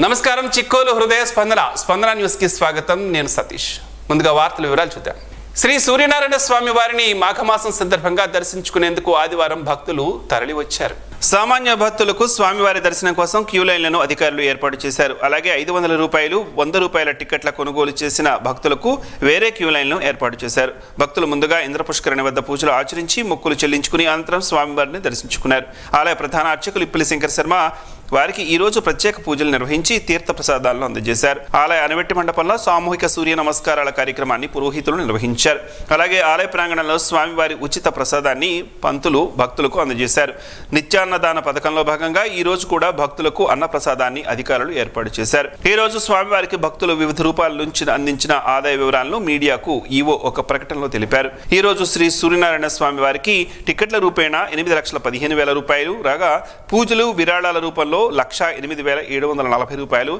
నమస్కారం చిక్కోలు హృదయ స్పందన న్యూస్ కి స్వాగతం. నేను సతీష్. ముందుగా వార్తల వివరాలు చూద్దాం. శ్రీ సూర్యనారాయణ స్వామి వారిని మాఘమాసం సందర్భంగా దర్శించుకునేందుకు ఆదివారం భక్తులు తరలి వచ్చారు. సామాన్య భక్తులకు స్వామివారి దర్శనం కోసం క్యూ లైన్లను అధికారులు ఏర్పాటు చేశారు. అలాగే 500 రూపాయలు 100 రూపాయల టికెట్ల కొనుగోలు చేసిన భక్తులకు వేరే క్యూ లైన్లను ఏర్పాటు చేశారు. భక్తులు ముందుగా ఇంద్రపుష్కరిణి వద్ద పూజలు ఆచరించి మొక్కులు చెల్లించుకుని అనంతరం స్వామివారిని దర్శించుకున్నారు. ఆలయ ప్రధాన అర్చకులు ఇప్పిలి శంకర్ శర్మ వారికి ఈ రోజు ప్రత్యేక పూజలు నిర్వహించి తీర్థ ప్రసాదాలను అందజేశారు. ఆలయ అనవెట్టి మండపంలో సామూహిక సూర్య నమస్కారాల కార్యక్రమాన్ని పురోహితులు నిర్వహించారు. అలాగే ఆలయ ప్రాంగణంలో స్వామివారి ఉచిత ప్రసాదాన్ని పంతులు భక్తులకు అందజేశారు. నిత్యాన్నదాన పథకంలో భాగంగా ఈ రోజు కూడా భక్తులకు అన్న ప్రసాదాన్ని అధికారులు ఏర్పాటు చేశారు. ఈ రోజు స్వామివారికి భక్తులు వివిధ రూపాల నుంచి అందించిన ఆదాయ వివరాలను మీడియాకు ఈవో ఒక ప్రకటనలో తెలిపారు. ఈ రోజు శ్రీ సూర్యనారాయణ స్వామి వారికి టికెట్ల రూపేణా 8,15,000 రూపాయలు రాగా పూజలు విరాళాల రూపంలో 1,08,740 రూపాయలు,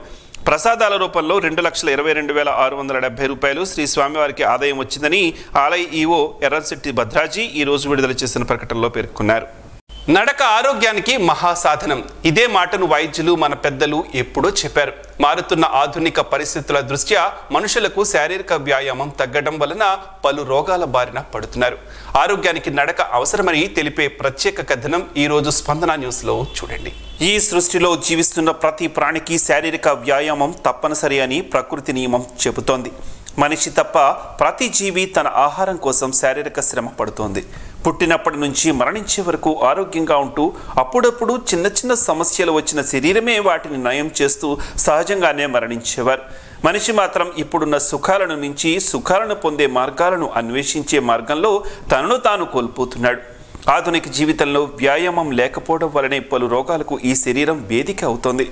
ప్రసాదాల రూపంలో 2,22,670 రూపాయలు శ్రీ స్వామివారికి ఆదాయం వచ్చిందని ఆలయ ఈవో ఎర్రశెట్టి భద్రాజీ ఈ రోజు విడుదల చేసిన ప్రకటనలో పేర్కొన్నారు. నడక ఆరోగ్యానికి మహాసాధనం. ఇదే మాటను వైద్యులు మన పెద్దలు ఎప్పుడో చెప్పారు. మారుతున్న ఆధునిక పరిస్థితుల దృష్ట్యా మనుషులకు శారీరక వ్యాయామం తగ్గడం వలన పలు రోగాల బారిన పడుతున్నారు. ఆరోగ్యానికి నడక అవసరమని తెలిపే ప్రత్యేక కథనం ఈ రోజు స్పందన న్యూస్ లో చూడండి. ఈ సృష్టిలో జీవిస్తున్న ప్రతి ప్రాణికి శారీరక వ్యాయామం తప్పనిసరి అని ప్రకృతి నియమం చెబుతోంది. మనిషి తప్ప ప్రతి జీవి తన ఆహారం కోసం శారీరక శ్రమ పడుతోంది. పుట్టినప్పటి నుంచి మరణించే వరకు ఆరోగ్యంగా ఉంటూ అప్పుడప్పుడు చిన్న చిన్న సమస్యలు వచ్చిన శరీరమే వాటిని నయం చేస్తూ సహజంగానే మరణించేవారు. మనిషి మాత్రం ఇప్పుడున్న సుఖాలను నుంచి సుఖాలను పొందే మార్గాలను అన్వేషించే మార్గంలో తనను తాను కోల్పోతున్నాడు. ఆధునిక జీవితంలో వ్యాయామం లేకపోవడం వలనే పలు రోగాలకు ఈ శరీరం వేదిక అవుతోంది.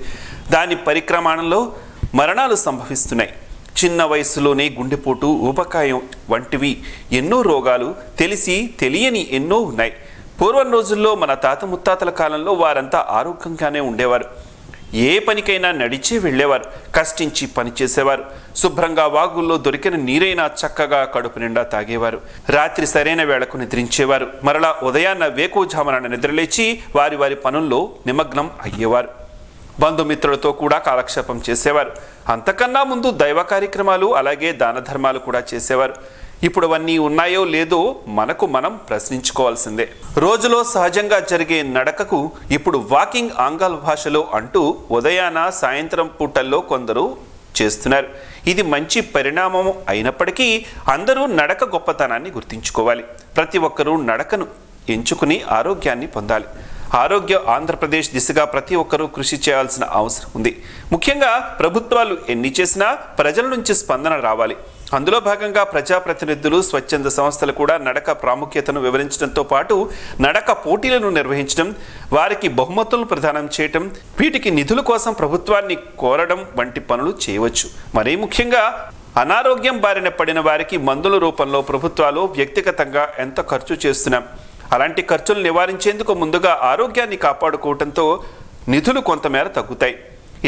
దాని పరిక్రమణలో మరణాలు సంభవిస్తున్నాయి. చిన్న వయసులోనే గుండెపోటు, ఊబకాయం వంటివి ఎన్నో రోగాలు తెలిసి తెలియని ఎన్నో ఉన్నాయి. పూర్వం రోజుల్లో మన తాత ముత్తాతల కాలంలో వారంతా ఆరోగ్యంగానే ఉండేవారు. ఏ పనికైనా నడిచే వెళ్ళేవారు, కష్టించి పనిచేసేవారు. శుభ్రంగా వాగుల్లో దొరికిన నీరైనా చక్కగా కడుపు నిండా తాగేవారు. రాత్రి సరైన వేళకు నిద్రించేవారు. మరలా ఉదయాన్న వేకువజామున నిద్రలేచి వారి వారి పనుల్లో నిమగ్నం అయ్యేవారు. బంధుమిత్రులతో కూడా కాలక్షేపం చేసేవారు. అంతకన్నా ముందు దైవ కార్యక్రమాలు అలాగే దాన ధర్మాలు కూడా చేసేవారు. ఇప్పుడు అవన్నీ ఉన్నాయో లేదో మనకు మనం ప్రశ్నించుకోవాల్సిందే. రోజులో సహజంగా జరిగే నడకకు ఇప్పుడు వాకింగ్ ఆంగ్ల భాషలో అంటూ ఉదయాన సాయంత్రం పూటల్లో కొందరు చేస్తున్నారు. ఇది మంచి పరిణామం అయినప్పటికీ అందరూ నడక గొప్పతనాన్ని గుర్తించుకోవాలి. ప్రతి ఒక్కరూ నడకను ఎంచుకుని ఆరోగ్యాన్ని పొందాలి. ఆరోగ్య ఆంధ్రప్రదేశ్ దిశగా ప్రతి ఒక్కరూ కృషి చేయాల్సిన అవసరం ఉంది. ముఖ్యంగా ప్రభుత్వాలు ఎన్ని చేసినా ప్రజల నుంచి స్పందన రావాలి. అందులో భాగంగా ప్రజాప్రతినిధులు, స్వచ్ఛంద సంస్థలు కూడా నడక ప్రాముఖ్యతను వివరించడంతో పాటు నడక పోటీలను నిర్వహించడం, వారికి బహుమతులను ప్రదానం చేయటం, వీటికి నిధుల కోసం ప్రభుత్వాన్ని కోరడం వంటి పనులు చేయవచ్చు. మరీ ముఖ్యంగా అనారోగ్యం బారిన పడిన వారికి మందుల రూపంలో ప్రభుత్వాలు వ్యక్తిగతంగా ఎంత ఖర్చు చేస్తున్నాం. అలాంటి ఖర్చులు నివారించేందుకు ముందుగా ఆరోగ్యాన్ని కాపాడుకోవడంతో నిధులు కొంతమేర తగ్గుతాయి.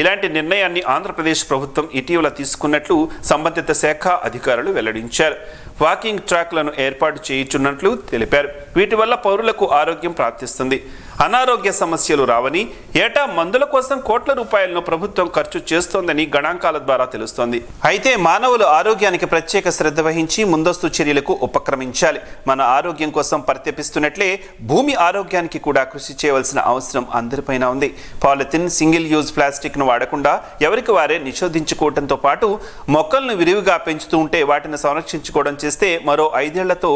ఇలాంటి నిర్ణయాన్ని ఆంధ్రప్రదేశ్ ప్రభుత్వం ఇటీవల తీసుకున్నట్లు సంబంధిత శాఖ అధికారులు వెల్లడించారు. వాకింగ్ ట్రాక్లను ఏర్పాటు చేయుచున్నట్లు తెలిపారు. వీటి వల్ల పౌరులకు ఆరోగ్యం ప్రాప్తిస్తుంది, అనారోగ్య సమస్యలు రావని, ఏటా మందుల కోసం కోట్ల రూపాయలను ప్రభుత్వం ఖర్చు చేస్తోందని గణాంకాల ద్వారా తెలుస్తోంది. అయితే మానవులు ఆరోగ్యానికి ప్రత్యేక శ్రద్ధ వహించి ముందస్తు చర్యలకు ఉపక్రమించాలి. మన ఆరోగ్యం కోసం పరితపిస్తున్నట్లే భూమి ఆరోగ్యానికి కూడా కృషి చేయవలసిన అవసరం అందరిపైన ఉంది. పాలిథిన్, సింగిల్ యూజ్ ప్లాస్టిక్ ను వాడకుండా ఎవరికి వారే నిషేధించుకోవడంతో పాటు మొక్కలను విరివిగా పెంచుతూ ఉంటే వాటిని సంరక్షించుకోవడం చేస్తే మరో 5 ఏళ్లతో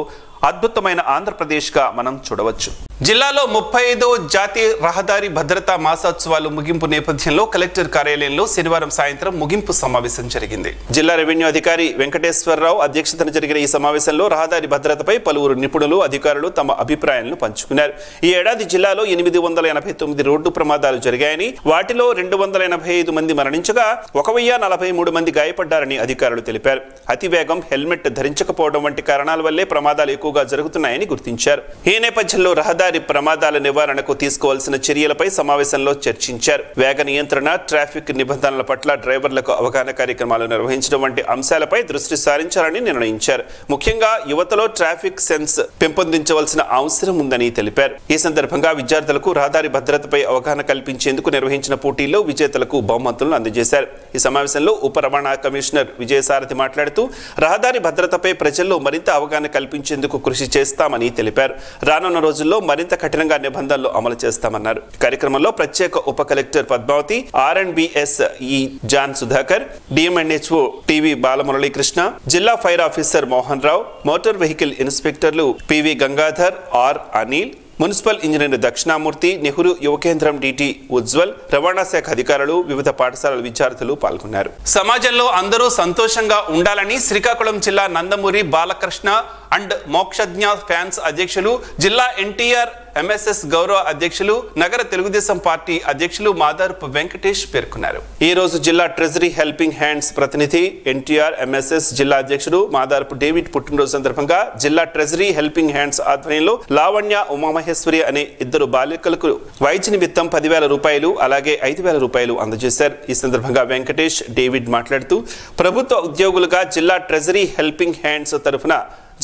అద్భుతమైన ఆంధ్రప్రదేశ్గా మనం చూడవచ్చు. జిల్లాలో 35వ జాతీయ రహదారి భద్రతా మాసోత్సవాలు ముగింపు నేపథ్యంలో కలెక్టర్ కార్యాలయంలో శనివారం సాయంత్రం ముగింపు సమావేశం జరిగింది. జిల్లా రెవెన్యూ అధికారి వెంకటేశ్వరరావు అధ్యక్షతన జరిగిన ఈ సమావేశంలో రహదారి భద్రతపై పలువురు నిపుణులు, అధికారులు తమ అభిప్రాయాలను పంచుకున్నారు. ఈ ఏడాది జిల్లాలో 889 రోడ్డు ప్రమాదాలు జరిగాయని, వాటిలో 285 మంది మరణించగా 1043 మంది గాయపడ్డారని అధికారులు తెలిపారు. అతివేగం, హెల్మెట్ ధరించకపోవడం వంటి కారణాల వల్లే ప్రమాదాలు ఎక్కువగా ఎక్కువగా జరుగుతున్నాయని గుర్తించారు. ఈ నేపథ్యంలో రహదారి ప్రమాదాల నివారణకు తీసుకోవాల్సిన చర్యలపై సమావేశంలో చర్చించారు. వేగ నియంత్రణ, ట్రాఫిక్ నిబంధనల పట్ల డ్రైవర్లకు అవగాహన కార్యక్రమాలు నిర్వహించడం వంటి అంశాలపై దృష్టి సారించాలని నిర్ణయించారు. ముఖ్యంగా యువతలో ట్రాఫిక్ సెన్స్ పెంపొందించవలసిన అవసరం ఉందని తెలిపారు. ఈ సందర్భంగా విద్యార్థులకు రహదారి భద్రతపై అవగాహన కల్పించేందుకు నిర్వహించిన పోటీల్లో విజేతలకు బహుమతులను అందజేశారు. ఈ సమావేశంలో ఉప రవాణా కమిషనర్ విజయసారథి మాట్లాడుతూ రహదారి భద్రతపై ప్రజల్లో మరింత అవగాహన కల్పించేందుకు కృషి చేస్తామని తెలిపారు. రానున్న రోజుల్లో మరింత కఠినంగా నిబంధనలు అమలు చేస్తామన్నారు. కార్యక్రమంలో ప్రత్యేక ఉప collector Padmavati, R&BS E John Sudhakar, DMNHO TV Balamuralikrishna, జిల్లా fire officer Mohan Rao, motor vehicle ఇన్స్పెక్టర్లు PV Gangadhar, R Anil, municipal engineer Dakshinamurthy, Nehru యువ కేంద్రం DT ఉజ్వల్, రవాణా శాఖ అధికారులు, వివిధ పాఠశాలల విద్యార్థులు పాల్గొన్నారు. సమాజంలో అందరూ సంతోషంగా ఉండాలని శ్రీకాకుళం జిల్లా నందమూరి బాలకృష్ణ అండ్ మోక్షజ్ఞ ఫ్యాన్స్ అధ్యక్షులు, జిల్లా NTR MSS గౌరవ అధ్యక్షులు, నగర తెలుగుదేశం పార్టీ అధ్యక్షులు మాదారపు వెంకటేష్ పేర్కొన్నారు. ఈ రోజు జిల్లా ట్రెజరీ హెల్పింగ్ హ్యాండ్స్ ప్రతినిధి, NTR MSS జిల్లా అధ్యక్షుడు మాదారపు డేవిడ్ పుట్టినరోజు సందర్భంగా జిల్లా ట్రెజరీ హెల్పింగ్ హ్యాండ్స్ ఆధ్వర్యంలో లావణ్య, ఉమామహేశ్వరి అనే ఇద్దరు బాలికలకు వైద్య నిమిత్తం 10,000 రూపాయలు అలాగే 5,000 రూపాయలు అందజేశారు. ఈ సందర్భంగా వెంకటేష్, డేవిడ్ మాట్లాడుతూ ప్రభుత్వ ఉద్యోగులుగా జిల్లా ట్రెజరీ హెల్పింగ్ హ్యాండ్స్ తరఫున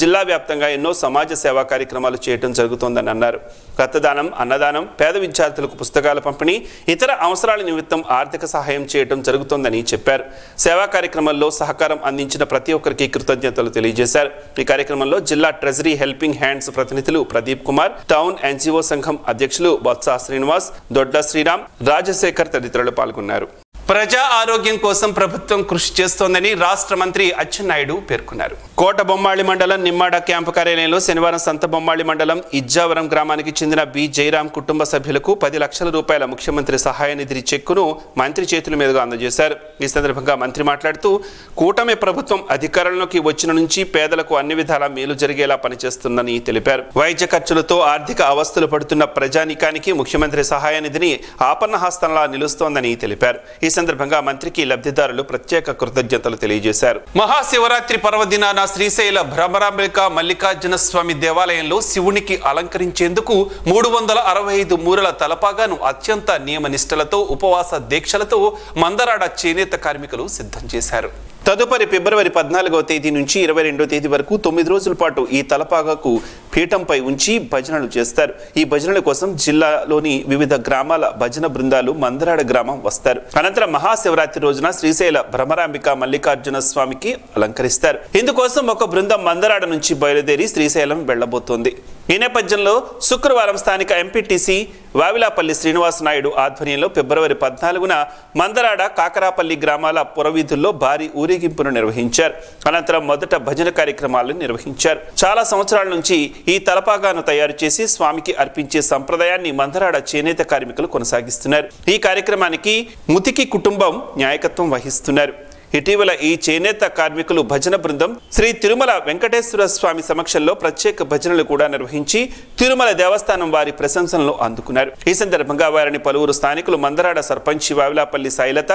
జిల్లా వ్యాప్తంగా ఎన్నో సమాజ సేవా కార్యక్రమాలు చేయడం జరుగుతోందని అన్నారు. రక్తదానం, అన్నదానం, పేద విద్యార్థులకు పుస్తకాల పంపిణీ, ఇతర అవసరాల నిమిత్తం ఆర్థిక సహాయం చేయడం జరుగుతోందని చెప్పారు. సేవా కార్యక్రమంలో సహకారం అందించిన ప్రతి ఒక్కరికి కృతజ్ఞతలు తెలియజేశారు. ఈ కార్యక్రమంలో జిల్లా ట్రెజరీ హెల్పింగ్ హ్యాండ్స్ ప్రతినిధులు ప్రదీప్ కుమార్, టౌన్ NGO సంఘం అధ్యక్షులు బొత్స శ్రీనివాస్, దొడ్ల శ్రీరామ్, రాజశేఖర్ తదితరులు పాల్గొన్నారు. ప్రజా ఆరోగ్యం కోసం ప్రభుత్వం కృషి చేస్తోందని రాష్ట్ర మంత్రి అచ్చెన్నాయుడు పేర్కొన్నారు. కోట బొమ్మాళి మండలం నిమ్మాడ క్యాంపు కార్యాలయంలో శనివారం సంత బొమ్మాళి మండలం ఇజ్జావరం గ్రామానికి చెందిన బి జయరాం కుటుంబ సభ్యులకు 10 లక్షల రూపాయల ముఖ్యమంత్రి సహాయ నిధి చెక్కును మంత్రి చేతుల మీదుగా అందజేశారు. ఈ సందర్భంగా మంత్రి మాట్లాడుతూ కూటమి ప్రభుత్వం అధికారంలోకి వచ్చిన నుంచి పేదలకు అన్ని విధాలా మేలు జరిగేలా పనిచేస్తుందని తెలిపారు. వైద్య ఖర్చులతో ఆర్థిక అవస్థలు పడుతున్న ప్రజానీకానికి ముఖ్యమంత్రి సహాయ నిధిని ఆపన్న హస్తంలా నిలుస్తోందని తెలిపారు. ఈ సందర్భంగా మంత్రికి లబ్ధిదారులు ప్రత్యేక కృతజ్ఞతలు తెలియజేశారు. మహాశివరాత్రి పర్వదినాన శ్రీశైల భ్రమరాంబిక మల్లికార్జున స్వామి దేవాలయంలో శివునికి అలంకరించేందుకు 365 మూరల తలపాగాను అత్యంత నియమనిష్టలతో ఉపవాస దీక్షలతో మందరాడ చేనేత కార్మికులు సిద్ధం చేశారు. తదుపరి ఫిబ్రవరి 14వ తేదీ నుంచి 22వ తేదీ వరకు 9 రోజుల పాటు ఈ తలపాగకు పీఠంపై ఉంచి భజనలు చేస్తారు. ఈ భజనల కోసం జిల్లాలోని వివిధ గ్రామాల భజన బృందాలు మందరాడ గ్రామం వస్తారు. అనంతరం మహాశివరాత్రి రోజున శ్రీశైల భ్రమరాంబిక మల్లికార్జున స్వామికి అలంకరిస్తారు. ఇందుకోసం ఒక బృందం మందరాడ నుంచి బయలుదేరి శ్రీశైలం వెళ్లబోతోంది. ఈ నేపథ్యంలో శుక్రవారం స్థానిక ఎంపీటీసీ వావిలాపల్లి శ్రీనివాస నాయుడు ఆధ్వర్యంలో ఫిబ్రవరి 14న మందరాడ, కాకరాపల్లి గ్రామాల పురవీధుల్లో భారీ ఊరేగింపును నిర్వహించారు. అనంతరం మొదట భజన కార్యక్రమాలను నిర్వహించారు. చాలా సంవత్సరాల నుంచి ఈ తలపాగాను తయారు చేసి స్వామికి అర్పించే సంప్రదాయాన్ని మందరాడ చేనేత కార్మికులు కొనసాగిస్తున్నారు. ఈ కార్యక్రమానికి ముతికి కుటుంబం నాయకత్వం వహిస్తున్నారు. ఇటీవల ఈ చేనేత కార్మికులు భజన బృందం శ్రీ తిరుమల వెంకటేశ్వర స్వామి సమక్షంలో ప్రత్యేక భజనలు కూడా నిర్వహించి తిరుమల దేవస్థానం వారి ప్రశంసలను అందుకున్నారు. ఈ సందర్భంగా వారిని పలువురు స్థానికులు మందరాడ సర్పంచ్ వావిలాపల్లి శైలత,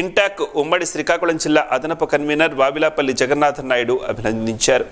ఇంటాక్ ఉమ్మడి శ్రీకాకుళం జిల్లా అదనపు కన్వీనర్ వావిలాపల్లి జగన్నాథన్ నాయుడు అభినందించారు.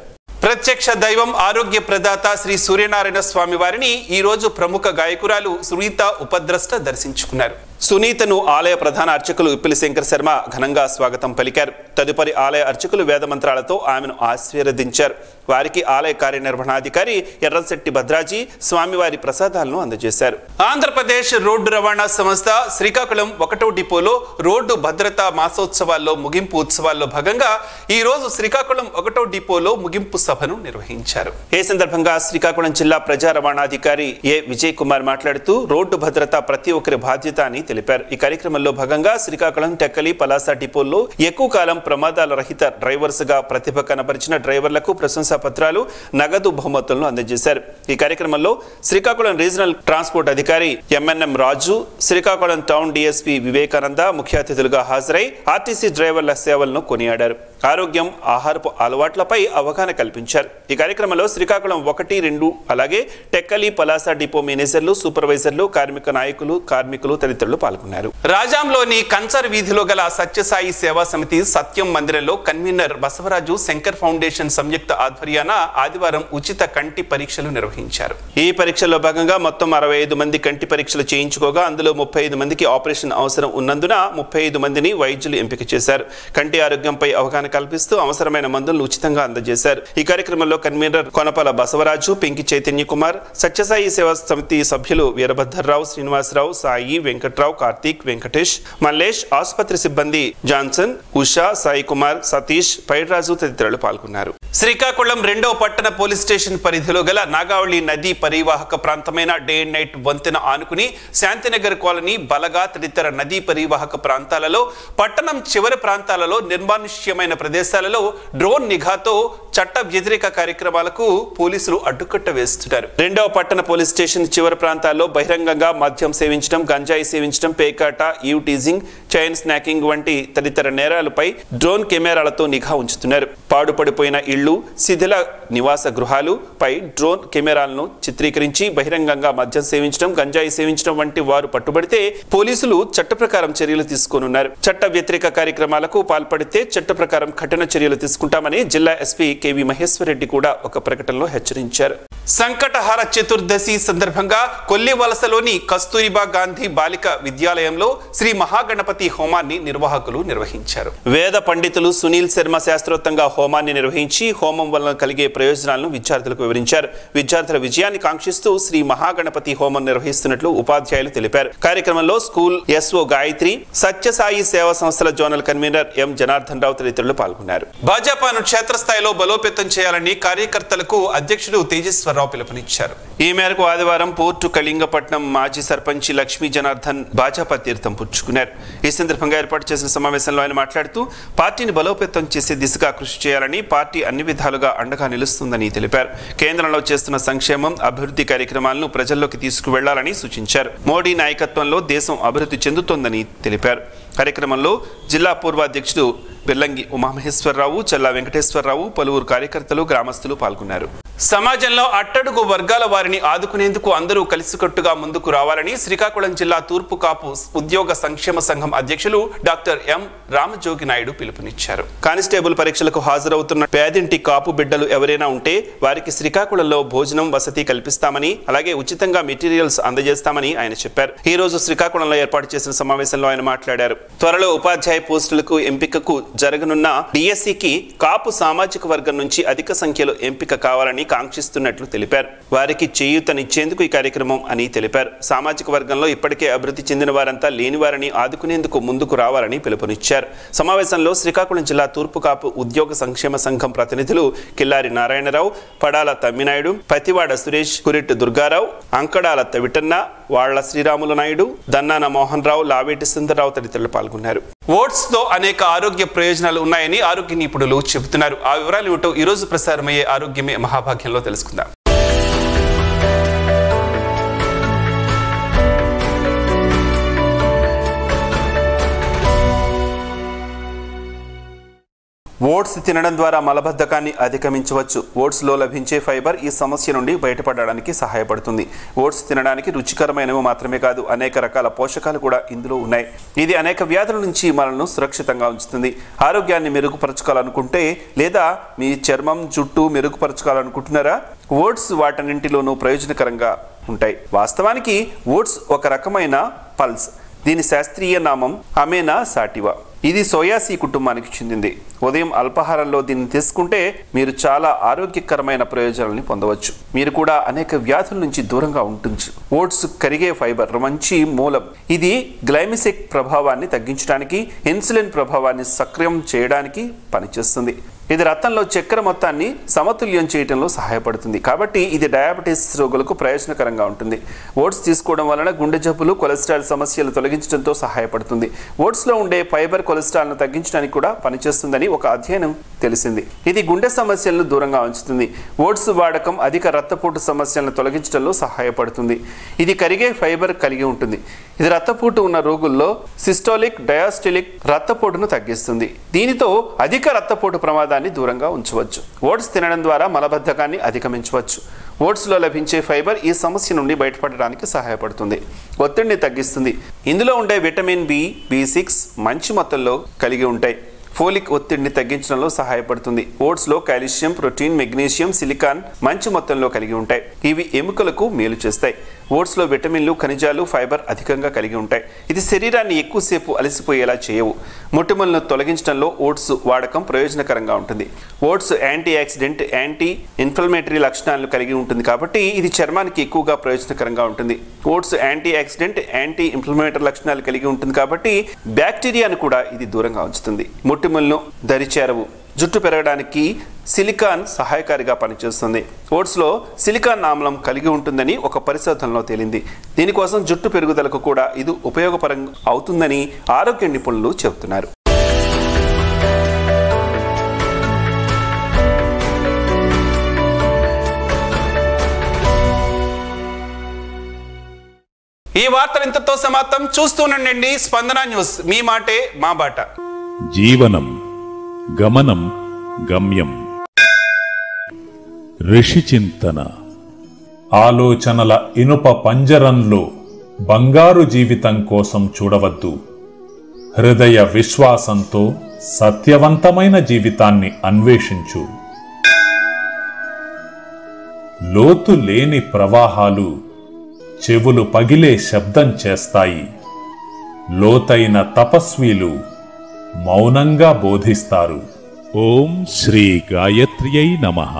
ప్రత్యక్ష దైవం, ఆరోగ్య ప్రదాత శ్రీ సూర్యనారాయణ స్వామి వారిని ఈ రోజు ప్రముఖ గాయకురాలు సునీత ఉపద్రష్ట దర్శించుకున్నారు. సునీతను ఆలయ ప్రధాన అర్చకులు ఇప్పిలి శంకర్ శర్మ ఘనంగా స్వాగతం పలికారు. తదుపరి ఆలయ అర్చకులు వేద మంత్రాలతో ఆమెను ఆశీర్వదించారు. వారికి ఆలయ కార్యనిర్వహణాధికారి ఎర్రంశెట్టి భద్రాజీ స్వామివారి ప్రసాదాలను అందజేశారు. ఆంధ్రప్రదేశ్ రోడ్డు రవాణా సంస్థ శ్రీకాకుళం 1వ డిపోలో రోడ్డు భద్రతా మాసోత్సవాల్లో ముగింపు ఉత్సవాల్లో భాగంగా ఈ రోజు శ్రీకాకుళం 1వ డిపోలో ముగింపు సభను నిర్వహించారు. ఈ సందర్భంగా శ్రీకాకుళం జిల్లా ప్రజా రవాణాధికారి ఏ విజయ్ కుమార్ మాట్లాడుతూ రోడ్డు భద్రత ప్రతి ఒక్కరి బాధ్యత అని తెలిపారు. ఈ కార్యక్రమంలో భాగంగా శ్రీకాకుళం, టెక్కలి, పలాస డిపోల్లో ఎక్కువ కాలం ప్రమాదాల రహిత డ్రైవర్స్ గా ప్రతిభ కనబరిచిన డ్రైవర్లకు ప్రశంసా పత్రాలు, నగదు బహుమతులను అందజేశారు. ఈ కార్యక్రమంలో శ్రీకాకుళం రీజనల్ ట్రాన్స్పోర్ట్ అధికారి MNM రాజు, శ్రీకాకుళం టౌన్ DSP వివేకానంద ముఖ్య అతిథులుగా హాజరై ఆర్టీసీ డ్రైవర్ల సేవలను కొనియాడారు. ఆరోగ్యం, ఆహారపు అలవాట్లపై అవగాహన కల్పించారు. ఈ కార్యక్రమంలో శ్రీకాకుళం 1, 2 అలాగే టెక్కలి, పలాస డిపో మేనేజర్లు, సూపర్వైజర్లు, కార్మిక నాయకులు, కార్మికులు తదితరులు పాల్గొన్నారు. రాజాంలోని కంచర్ వీధిలో గల సత్యసాయి సేవా సమితి సత్యం మందిరంలో కన్వీనర్ బసవరాజు శంకర్ ఫౌండేషన్ సంయుక్త ఆధ్వర్యాన ఆదివారం ఉచిత కంటి పరీక్షలు నిర్వహించారు. ఈ పరీక్షల్లో భాగంగా మొత్తం 65 మంది కంటి పరీక్షలు చేయించుకోగా అందులో 35 మందికి ఆపరేషన్ అవసరం ఉన్నందున 35 మందిని వైద్యులు ఎంపిక చేశారు. కంటి ఆరోగ్యంపై అవగాహన కల్పిస్తూ అవసరమైన మందులను ఉచితంగా అందజేశారు. ఈ కార్యక్రమంలో కన్వీనర్ కొనపల బసవరాజు, పెంకి చైతన్య కుమార్, సత్యసాయి సేవా సమితి సభ్యులు వీరభద్రరావు, శ్రీనివాసరావు, సాయి, వెంకట్రావు, కార్తీక్, వెంకటేష్, మల్లేష్, ఆసుపత్రి సిబ్బంది జాన్సన్, ఉషా, సాయి కుమార్, సతీష్, పైడ్రాజు తదితరులు పాల్గొన్నారు. శ్రీకాకుళం 2వ పట్టణ పోలీస్ స్టేషన్ పరిధిలో గల నాగావళి నదీ పరివాహక ప్రాంతమైన డే అండ్ నైట్ వంతెన ఆనుకుని శాంతినగర్ కాలనీ, బలగా తదితర నదీ పరివాహక ప్రాంతాలలో, పట్టణం చివరి ప్రాంతాలలో నిర్మానుష్యమైన ప్రదేశాలలో డ్రోన్ నిఘాతో చట్ట వ్యతిరేక కార్యక్రమాలకు పోలీసులు అడ్డుకట్ట వేస్తున్నారు. 2వ పట్టణ పోలీస్ స్టేషన్ చివరి ప్రాంతాల్లో బహిరంగంగా మద్యం సేవించడం, గంజాయి సేవించడం, పేకాట, ఈవ్ టీజింగ్, చైన్ స్నాకింగ్ వంటి తదితర నేరాలపై డ్రోన్ కెమెరాలతో నిఘా ఉంచుతున్నారు. పాడుపడిపోయిన ఇళ్లు, శిథిల నివాస గృహాలు పై డ్రోన్ కెమెరాలను చిత్రీకరించి బహిరంగంగా మద్యం సేవించడం, గంజాయి సేవించడం వంటి వారు పట్టుబడితే పోలీసులు చట్ట ప్రకారం చర్యలు తీసుకోనున్నారు. చట్ట వ్యతిరేక కార్యక్రమాలకు పాల్పడితే చట్ట ప్రకారం కఠిన చర్యలు తీసుకుంటామని జిల్లా ఎస్పీ కేవి మహేశ్వర్ రెడ్డి కూడా ఒక ప్రకటనలో హెచ్చరించారు. సంకటహార చతుర్దశి సందర్భంగా కొల్లివలసలోని కస్తూరిబా గాంధీ బాలిక విద్యాలయంలో శ్రీ మహాగణపతి హోమాన్ని నిర్వాహకులు నిర్వహించారు. వేద పండితులు సునీల్ శర్మ శాస్త్రోక్తంగా హోమాన్ని నిర్వహించి హోమం వలన కలిగే ప్రయోజనాలను విద్యార్థులకు వివరించారు. విద్యార్థుల విజయాన్ని కాంక్షిస్తూ శ్రీ మహాగణపతి హోమం నిర్వహిస్తున్నట్లు ఉపాధ్యాయులు తెలిపారు. కార్యక్రమంలో స్కూల్ ఎస్ఓ గాయత్రి, సత్యసాయి సేవా సంస్థల zonal convener M Janardhan Rao తదితరులు పాల్గొన్నారు. భాజపాను క్షేత్రస్థాయిలో బలోపేతం చేయాలని కార్యకర్తలకు అధ్యక్షుడు తేజస్వరరావు పిలుపునిచ్చారు. ఈ మేరకు ఆదివారం పోర్టు కళింగపట్నం మాజీ సర్పంచి లక్ష్మీ జనార్దన్ భాజపా తీర్థం పుచ్చుకున్నారు. ఈ సందర్భంగా ఏర్పాటు చేసిన సమావేశంలో ఆయన మాట్లాడుతూ పార్టీని బలోపేతం చేసే దిశగా కృషి చేయాలని, పార్టీ అన్ని విధాలుగా అండగా నిలుస్తుందని తెలిపారు. కేంద్రంలో చేస్తున్న సంక్షేమం, అభివృద్ధి కార్యక్రమాలను ప్రజల్లోకి తీసుకువెళ్లాలని సూచించారు. మోడీ నాయకత్వంలో దేశం అభివృద్ధి చెందుతోందని తెలిపారు. కార్యక్రమంలో జిల్లా పూర్వాధ్యక్షుడు బెల్లంగి ఉమామహేశ్వరరావు, చల్లా వెంకటేశ్వరరావు, పలువురు కార్యకర్తలు, గ్రామస్తులు పాల్గొన్నారు. సమాజంలో అట్టడుగు వర్గాల వారిని ఆదుకునేందుకు అందరూ కలిసికట్టుగా ముందుకు రావాలని శ్రీకాకుళం జిల్లా తూర్పు కాపు ఉద్యోగ సంక్షేమ సంఘం అధ్యక్షులు డాక్టర్ ఎం రామజోగి నాయుడు పిలుపునిచ్చారు. కానిస్టేబుల్ పరీక్షలకు హాజరవుతున్న పేదింటి కాపు బిడ్డలు ఎవరైనా ఉంటే వారికి శ్రీకాకుళంలో భోజనం వసతి కల్పిస్తామని, అలాగే ఉచితంగా మెటీరియల్స్ అందజేస్తామని ఆయన చెప్పారు. ఈ రోజు శ్రీకాకుళంలో ఏర్పాటు చేసిన సమావేశంలో ఆయన మాట్లాడారు. త్వరలో ఉపాధ్యాయ పోస్టులకు ఎంపికకు జరగనున్న డిఎస్సికి కాపు సామాజిక వర్గం నుంచి అధిక సంఖ్యలో ఎంపిక కావాలని కాంక్షిస్తున్నట్లు తెలిపారు. వారికి చేయూతనిచ్చేందుకు ఈ కార్యక్రమం అని తెలిపారు. సామాజిక వర్గంలో ఇప్పటికే అభివృద్ధి చెందిన వారంతా లేని వారిని ఆదుకునేందుకు ముందుకు రావాలని పిలుపునిచ్చారు. సమావేశంలో శ్రీకాకుళం జిల్లా తూర్పు కాపు ఉద్యోగ సంక్షేమ సంఘం ప్రతినిధులు కిల్లారి నారాయణరావు, పడాల తమ్మినాయుడు, పతివాడ సురేష్, కురిట్టు దుర్గారావు, అంకడాల తవిటన్న, వాళ్ల శ్రీరాములు నాయుడు, దన్నాన మోహన్ రావు, లావేటి సుందరరావు తదితరులు పాల్గొన్నారు. ఓట్స్ తో అనేక ఆరోగ్య ప్రయోజనాలు ఉన్నాయని ఆరోగ్య నిపుణులు చెబుతున్నారు. ఆ వివరాలు ఏమిటో ఈ రోజు ప్రసారమయ్యే ఆరోగ్యమే మహాభాగ్యంలో తెలుసుకుందాం. ఓట్స్ తినడం ద్వారా మలబద్ధకాన్ని అధిగమించవచ్చు. ఓట్స్లో లభించే ఫైబర్ ఈ సమస్య నుండి బయటపడడానికి సహాయపడుతుంది. ఓట్స్ తినడానికి రుచికరమైనవి మాత్రమే కాదు, అనేక రకాల పోషకాలు కూడా ఇందులో ఉన్నాయి. ఇది అనేక వ్యాధుల నుంచి మనల్ని సురక్షితంగా ఉంచుతుంది. ఆరోగ్యాన్ని మెరుగుపరచుకోవాలనుకుంటే లేదా మీ చర్మం, జుట్టు మెరుగుపరచుకోవాలనుకుంటున్నారా? ఓట్స్ వాటన్నింటిలోనూ ప్రయోజనకరంగా ఉంటాయి. వాస్తవానికి ఓట్స్ ఒక రకమైన పల్స్. దీని శాస్త్రీయ నామం అమెనా సాటివా. ఇది సోయాసీ కుటుంబానికి చెందింది. ఉదయం అల్పాహారంలో దీన్ని తీసుకుంటే మీరు చాలా ఆరోగ్యకరమైన ప్రయోజనాలను పొందవచ్చు. మీరు కూడా అనేక వ్యాధుల నుంచి దూరంగా ఉంటుంది. ఓట్స్ కరిగే ఫైబర్ మంచి మూలం. ఇది గ్లైమిసిక్ ప్రభావాన్ని తగ్గించడానికి, ఇన్సులిన్ ప్రభావాన్ని సక్రియం చేయడానికి పనిచేస్తుంది. ఇది రక్తంలో చక్కెర మొత్తాన్ని సమతుల్యం చేయడంలో సహాయపడుతుంది. కాబట్టి ఇది డయాబెటీస్ రోగులకు ప్రయోజనకరంగా ఉంటుంది. ఓట్స్ తీసుకోవడం వలన గుండె జబ్బులు, కొలెస్ట్రాల్ సమస్యలు తొలగించడంతో సహాయపడుతుంది. ఓట్స్లో ఉండే ఫైబర్ కొలెస్ట్రాల్ను తగ్గించడానికి కూడా పనిచేస్తుందని ఒక అధ్యయనం తెలిసింది. ఇది గుండె సమస్యలను దూరంగా ఉంచుతుంది. ఓట్స్ వాడకం అధిక రక్తపోటు సమస్యలను తొలగించడంలో సహాయపడుతుంది. ఇది కరిగే ఫైబర్ కలిగి ఉంటుంది. ఇది రక్తపోటు ఉన్న రోగుల్లో సిస్టోలిక్ డయాస్టోలిక్ రక్తపోటును తగ్గిస్తుంది. దీనితో అధిక రక్తపోటు ప్రమాదాన్ని దూరంగా ఉంచవచ్చు. ఓట్స్ తినడం ద్వారా మలబద్ధకాన్ని అధిగమించవచ్చు. ఓట్స్లో లభించే ఫైబర్ ఈ సమస్య నుండి బయటపడడానికి సహాయపడుతుంది, ఒత్తిడిని తగ్గిస్తుంది. ఇందులో ఉండే విటమిన్ బి, బి6 మంచి మొత్తంలో కలిగి ఉంటాయి. ఫోలిక్ ఒత్తిడిని తగ్గించడంలో సహాయపడుతుంది. ఓట్స్లో కాల్షియం, ప్రోటీన్, మెగ్నీషియం, సిలికాన్ మంచి మొత్తంలో కలిగి ఉంటాయి. ఇవి ఎముకలకు మేలు చేస్తాయి. ఓట్స్లో విటమిన్లు, ఖనిజాలు, ఫైబర్ అధికంగా కలిగి ఉంటాయి. ఇది శరీరాన్ని ఎక్కువసేపు అలసిపోయేలా చేయవు. మొటిమలను తొలగించడంలో ఓట్స్ వాడకం ప్రయోజనకరంగా ఉంటుంది. Oats antioxidant, anti inflammatory లక్షణాలను కలిగి ఉంటుంది కాబట్టి ఇది చర్మానికి ఎక్కువగా ప్రయోజనకరంగా ఉంటుంది. Oats antioxidant, anti inflammatory లక్షణాలు కలిగి ఉంటుంది కాబట్టి బ్యాక్టీరియాను కూడా ఇది దూరంగా ఉంచుతుంది. మొటిమలను దరిచేరవు. జుట్టు పెరగడానికి సిలికాన్ సహాయకారిగా పనిచేస్తుంది. ఓట్స్లో సిలికాన్ ఆమ్లం కలిగి ఉంటుందని ఒక పరిశోధనలో తేలింది. దీనికోసం జుట్టు పెరుగుదలకు కూడా ఇది ఉపయోగపరంగా అవుతుందని ఆరోగ్య నిపుణులు చెబుతున్నారు. ఈ వార్తలు ఇంతతో సమాప్తం. చూస్తూనండి స్పందన న్యూస్, మీ మాటే మా బాట. జీవనం గమనం గమ్యం. ఋషి చింతన. ఆలోచనల ఇనుప పంజరంలో బంగారు జీవితం కోసం చూడవద్దు. హృదయ విశ్వాసంతో సత్యవంతమైన జీవితాన్ని అన్వేషించు. లోతు లేని ప్రవాహాలు చెవులు పగిలే శబ్దం చేస్తాయి. లోతైన తపస్వీలు మౌనంగా బోధిస్తారు. ఓం శ్రీ గాయత్ర్యై నమః.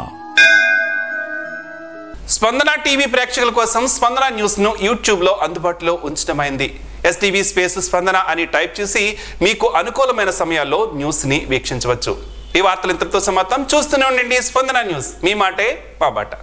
స్పందన టీవీ ప్రేక్షకుల కోసం స్పందన న్యూస్ ను యూట్యూబ్ లో అందుబాటులో ఉంచడమైంది. STV స్పేస్ స్పందన అని టైప్ చేసి మీకు అనుకూలమైన సమయాల్లో న్యూస్ ని వీక్షించవచ్చు. ఈ వార్తలు ఇంతటితో సమాప్తం. చూస్తూనే ఉండండి స్పందన న్యూస్, మీ మాటే మా బాట.